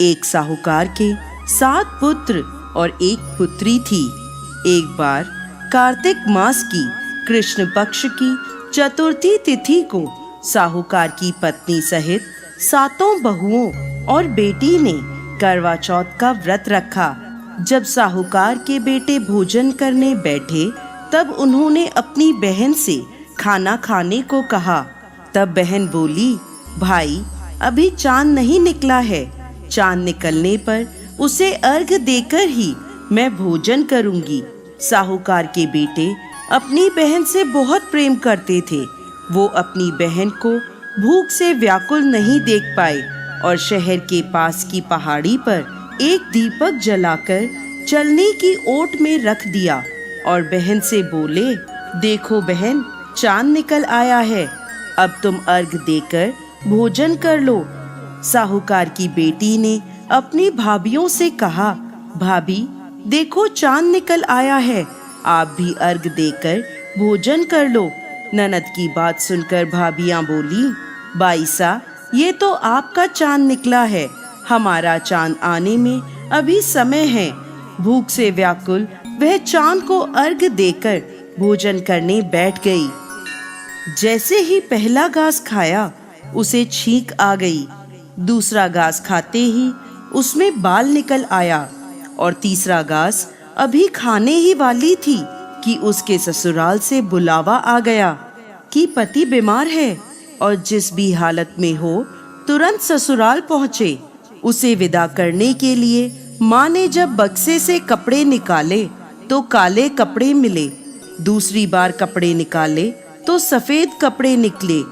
एक साहूकार के 7 पुत्र और 1 पुत्री थी। एक बार कार्तिक मास की कृष्ण पक्ष की चतुर्थी तिथि को साहूकार की पत्नी सहित 7 बहुओं और बेटी ने करवा चौथ का व्रत रखा। जब साहूकार के बेटे भोजन करने बैठे तब उन्होंने अपनी बहन से खाना खाने को कहा। तब बहन बोली, भाई अभी चांद नहीं निकला है, चांद निकलने पर उसे अर्घ देकर ही मैं भोजन करूंगी। साहूकार के बेटे अपनी बहन से बहुत प्रेम करते थे। वो अपनी बहन को भूख से व्याकुल नहीं देख पाए और शहर के पास की पहाड़ी पर एक दीपक जलाकर चलने की ओट में रख दिया और बहन से बोले, देखो बहन, चांद निकल आया है, अब तुम अर्घ देकर भोजन कर लो। साहूकार की बेटी ने अपनी भाभियों से कहा, भाभी देखो चांद निकल आया है, आप भी अर्घ देकर भोजन कर लो। ननद की बात सुनकर भाभियां बोली, बाईसा ये तो आपका चांद निकला है, हमारा चांद आने में अभी समय है। भूख से व्याकुल वह चांद को अर्घ देकर भोजन करने बैठ गई। जैसे ही पहला घास खाया उसे छींक आ गई, दूसरा घास खाते ही उसमें बाल निकल आया और तीसरा घास अभी खाने ही वाली थी कि उसके ससुराल से बुलावा आ गया कि पति बीमार है और जिस भी हालत में हो तुरंत ससुराल पहुँचे। उसे विदा करने के लिए माँ ने जब बक्से से कपड़े निकाले तो काले कपड़े मिले, दूसरी बार कपड़े निकाले तो सफेद कपड़े निकले,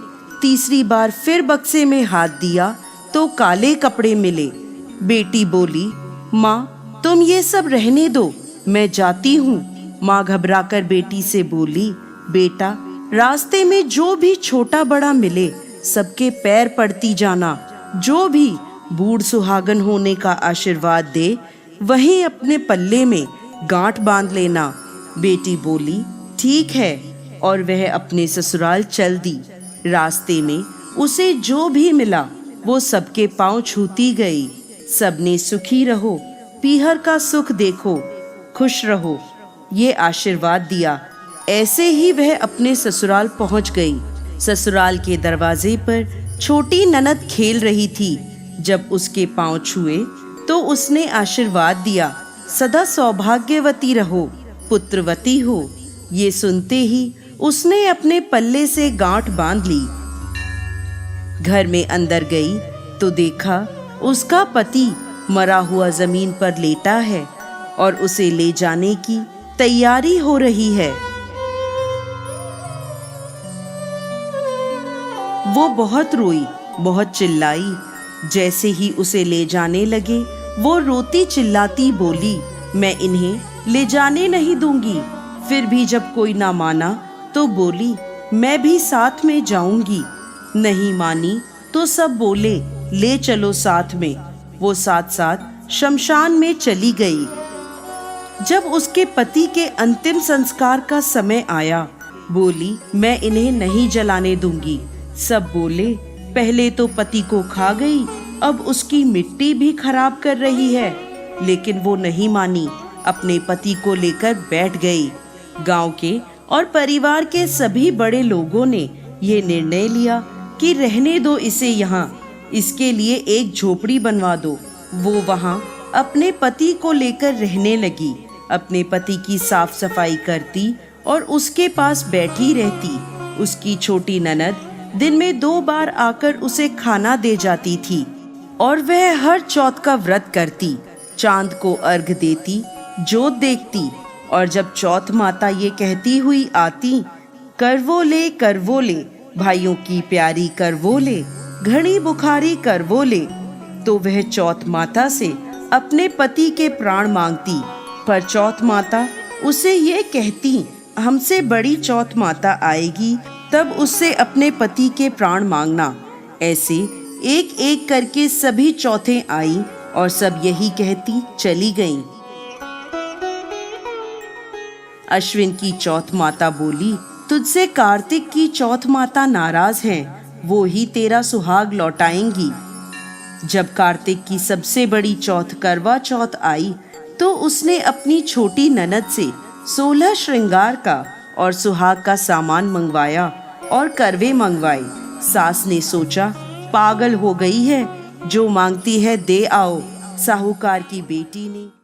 तीसरी बार फिर बक्से में हाथ दिया तो काले कपड़े मिले। बेटी बोली, माँ तुम ये सब रहने दो, मैं जाती हूँ। माँ घबराकर बेटी से बोली, बेटा रास्ते में जो भी छोटा बड़ा मिले सबके पैर पड़ती जाना, जो भी बूढ़ सुहागन होने का आशीर्वाद दे वहीं अपने पल्ले में गांठ बांध लेना। बेटी बोली, ठीक है, और वह अपने ससुराल चल दी। रास्ते में उसे जो भी मिला वो सबके पांव छूती गई। सबने सुखी रहो, पीहर का सुख देखो, खुश रहो, ये आशीर्वाद दिया। ऐसे ही वह अपने ससुराल पहुंच गई। ससुराल के दरवाजे पर छोटी ननद खेल रही थी। जब उसके पांव छुए तो उसने आशीर्वाद दिया, सदा सौभाग्यवती रहो, पुत्रवती हो। ये सुनते ही उसने अपने पल्ले से गांठ बांध ली। घर में अंदर गई तो देखा उसका पति मरा हुआ जमीन पर लेटा है और उसे ले जाने की तैयारी हो रही है। वो बहुत रोई, बहुत चिल्लाई। जैसे ही उसे ले जाने लगे वो रोती चिल्लाती बोली, मैं इन्हें ले जाने नहीं दूंगी। फिर भी जब कोई ना माना तो बोली, मैं भी साथ में जाऊंगी। नहीं मानी तो सब बोले, ले चलो साथ में। वो साथ साथ शमशान में चली गई। जब उसके पति के अंतिम संस्कार का समय आया, बोली, मैं इन्हें नहीं जलाने दूंगी। सब बोले, पहले तो पति को खा गई, अब उसकी मिट्टी भी खराब कर रही है। लेकिन वो नहीं मानी, अपने पति को लेकर बैठ गई। गांव के और परिवार के सभी बड़े लोगों ने ये निर्णय लिया कि रहने दो इसे यहाँ, इसके लिए एक झोपड़ी बनवा दो। वो वहाँ अपने पति को लेकर रहने लगी, अपने पति की साफ सफाई करती और उसके पास बैठी रहती। उसकी छोटी ननद दिन में 2 बार आकर उसे खाना दे जाती थी और वह हर चौथ का व्रत करती, चांद को अर्घ देती, जोत देखती। और जब चौथ माता ये कहती हुई आती, करवो ले भाइयों की प्यारी करवो ले, घड़ी बुखारी करवो ले, तो वह चौथ माता से अपने पति के प्राण मांगती। पर चौथ माता उसे ये कहती, हमसे बड़ी चौथ माता आएगी तब उससे अपने पति के प्राण मांगना। ऐसे एक एक करके सभी चौथें आई और सब यही कहती चली गईं। अश्विन की चौथ माता बोली, तुझसे कार्तिक की चौथ माता नाराज हैं, वो ही तेरा सुहाग लौटाएंगी। जब कार्तिक की सबसे बड़ी चौथ करवा चौथ आई तो उसने अपनी छोटी ननद से 16 श्रृंगार का और सुहाग का सामान मंगवाया और करवे मंगवाए। सास ने सोचा, पागल हो गई है, जो मांगती है दे आओ। साहूकार की बेटी ने